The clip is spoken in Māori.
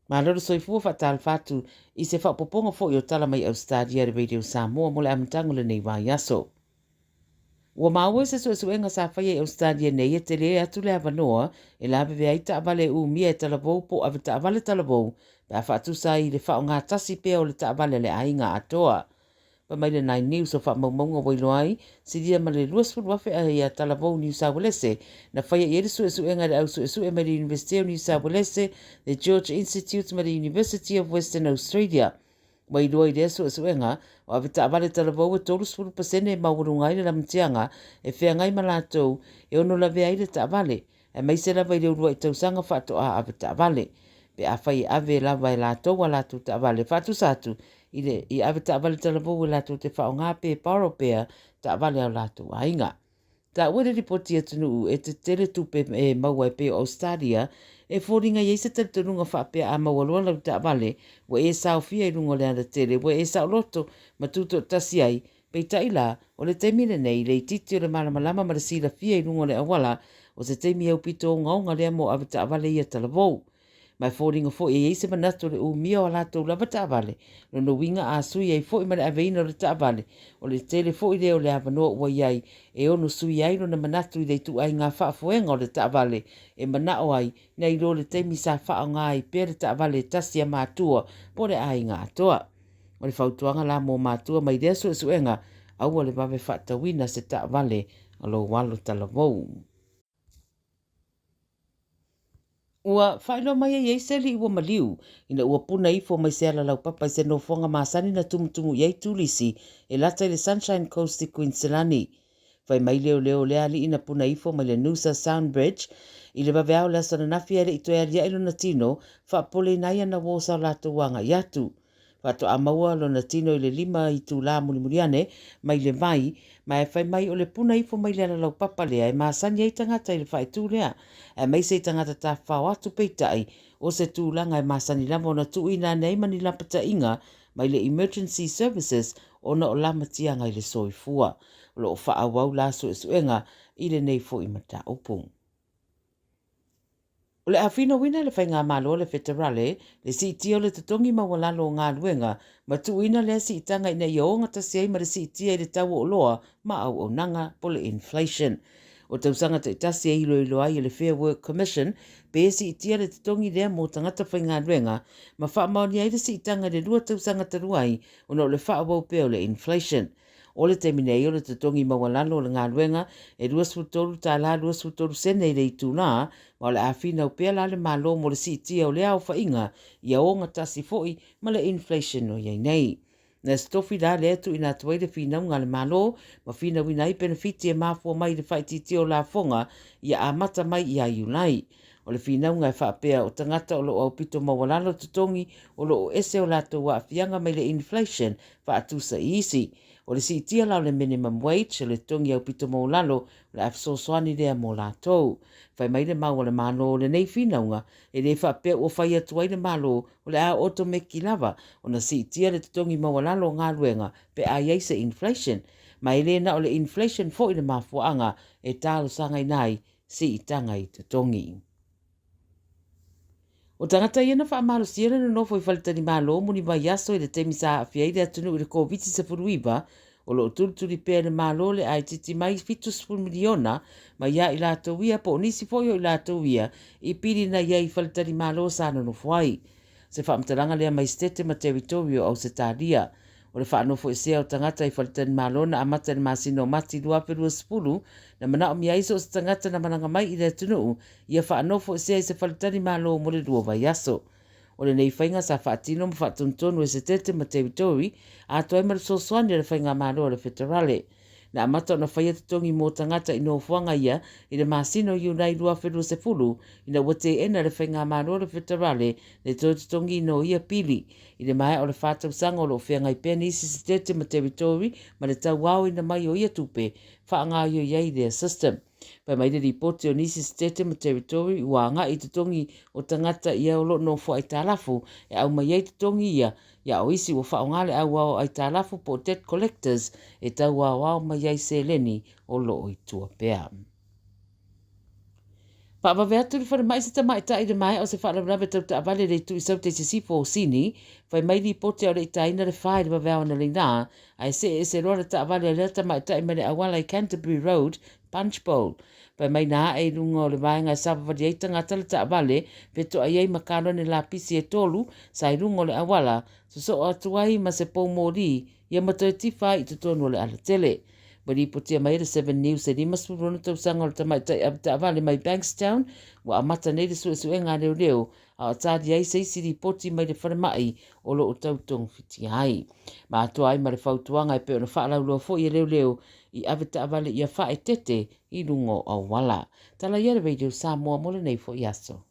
Ma loro soifua whatal whatu I se whapoponga fo I o tala mai Ausetalia re Radio Samoa mo le amtango le nei wā yaso. Ua maua se suenga sa whaia Ausetalia nei e te lea atu le avanoa e la bebe ai taavale u mia e talavou po ave taavale talavou pe a whaatu sa I le whao ngā tasi pea o le taavale le ainga atoa. Pa mai le nai news o wha maumaunga wailoai, si dia ma le luas wafe a ia talavou New South Wales na whaia i suenga le au suesue ma le University of New South Wales, the George Institute ma le University of Western Australia. Wailoai le suenga o ave taavale talavou e 30% e maurungai le lamtianga e whea ngai malatou e ono la vea i le taavale, e mai se lava I le urua I tausanga whatoa ave taavale. Pe a whai ave lava e latou a latou taavale whatu satu, I ave taavale talavou e latou te whao ngā pe paro pea taavale au latou ainga. Ta were ripoti atunu e te tele tupe e maua e pe o Ausetalia e fōringa i eise tele tununga whapea a maualoa lau taavale wa e sao fia I rungo le ana tele wa e sao loto ma tuto tasi ai pe taila o le temine nei le titi o le malamalama ma le sila fia I rungo le awala o se temi au pito o ngaunga lea mo ave taavale ia talavou. Mai fōringa fo e eise manato le umia o latou lava taavale, no winga a sui ai fo I mara aveina o le taavale, o le tele fo I leo le avanoa ua iai, e ono sui ai no na manatu I leitu ai ngā whaafuenga o le taavale, e manao ai, nei ro le teimi sa whao ngā I pere taavale tasi a mātua, po le ai ngā atoa. O le whautuanga la mō mātua mai rea suenga, au le mawe whaatawina se taavale, alo walo talavou. Ua whaelo mai e eiseli ua maliu, ina ua puna ifo mai se ala lau papa I se no fonga maasani na tumutumu iei tulisi e lata I le Sunshine Coast I Queenslandi. Whai mai leo lea li ina puna ifo mai le Noosa Sound Bridge, I le waweao le asana nafi ere I toi aria ilo na tino, wha pole nai ana wosa lato wanga iatu. Wato a maua lo na tino I le 5 I tū la mulimuriane, mai le mai e whai mai o le puna ifo mai le ala lau papa lea e maasani ei tangata I le whai tū lea. E mai se tangata ta whao atu peitai o se tūlanga e masani lama o na tuina nei mani lapata inga mai le emergency services o na o lama tianga I le soifua. O lo o whaawau la suenga I le nei fo I mata upung. O le awhina wina le whainga malo le federale, le si tia o le tatongi mawalalo o ngā luenga, ma tuina le si itanga ina I o ngata siai ma le si tia I le tau o loa ma au o nanga po le inflation. O tausanga te itasi e ilo ai le Fair Work Commission, pe si itia le tatongi lea mo tangata whainga luenga, ma wha maoni ai le si itanga le rua tausanga taruai, o no le wha awau peo le inflation. O le teminei o le tatongi mawalalo le ngā luenga, e 2.3 ta la 2.3 sene I le ituna, ma o le awhina o pea la le malo mo le si itia o le au whainga, I a o ngatasi foi ma le inflation o iei nei. Na stofi la le atu ina tuai le whina unga le malo, ma whina wina I benefiti e mafua mai le whaititi o la fonga, ia a mata mai I a iulai. O le whina unga e whaapea o tangata o lo au pito mawalalo tutongi, o lo o ese o lato wa fianga mai le inflation, whaatusa isi. O le si tia lau le minimum wage, o le tongi au pito mawalalo, le afsoswani lea mo lato. Whai mai le mau o le malo o le nei whinaunga, e le whaapea o whai atuai le malo o le a otomeki lava, o na si tia le tutongi mawalalo ngā luenga, pe a iei se inflation. Ma e le na o le inflation fo I le mafuanga, e talo sangai nai, si itanga I tutongi. O tangata iana wha amalo siana no nofo I whalitani malo muni vai aso I le temisa a fiaile atunu I le COVID-19, o lo tulturi pēr le malo le ai titi mai 7 miliona, ma ia I lato wia po nisi foio I lato wia, I piri na ia I whalitani malo sa no fuai. Se whaamtaranga lea mai stete ma territorio Ausetalia. O le whaanofo e sea o tangata I whalitani malo na amata le masino mati 2.10, na mana o mia iso o tangata na mananga mai I le tunu, ia whaanofo e sea I se whalitani malo mo le rua vai aso. O le nei whainga sa whaatino mo whaatuntonu e se tete ma territory, a toi mara soswani le whainga malo le federale. Na amata o na whaia tutongi mō tangata I no fuanga ia, I le masino I unai 2.10, I na wate ena le whainga malo le federale, le toi tutongi no ia pili. I le mai o le whātau sanga o lo whianga I pēni isi se tete ma territory, ma le tau wau ina mai o ia tupe, whaanga yo iei their system. Pai mai le ripoti o nisi stete ma territory ua nga I tutongi o tangata ia o lo no fo ai Tala Fou e au mai ai tutongi ia o isi o whaongale au au ai Tala Fou po debt collectors e tau au mai ai se leni o lo o I tua pea. Pa wa vea turi whare mai se ta mai ta ire mai o se whare rawe tau ta avale rei tu i sau te se sifo o sini, whai mai li pote o rei ta ina re whaere wa vea ona leina, ai se rora ta avale rea ta mai ta i mere awala i Canterbury Road, Punch Bowl. Whai mai nā e runga o le vaenga e sapa wadi eita ngā tala ta avale, veto a iei makarone la pisi e tolu, sa i runga o le awala, so o atuai ma se pou mōri, ia mato e tifa i tutonu o le ala tele. Wari potia mai re 7 News e rima surona tau sanga o tamai ta avale mai Bankstown, wa amata nei le sue ngā reo reo, a atari ai se isi ripoti mai le wharamai o lo o tau tong fiti ai. Ma atua ai ma le whautuanga e peo na whaalau loa fo i reo reo i ave ta avale i a whae tete i rungo au wala. Tala iara Radio Samoa mole nei fo i aso.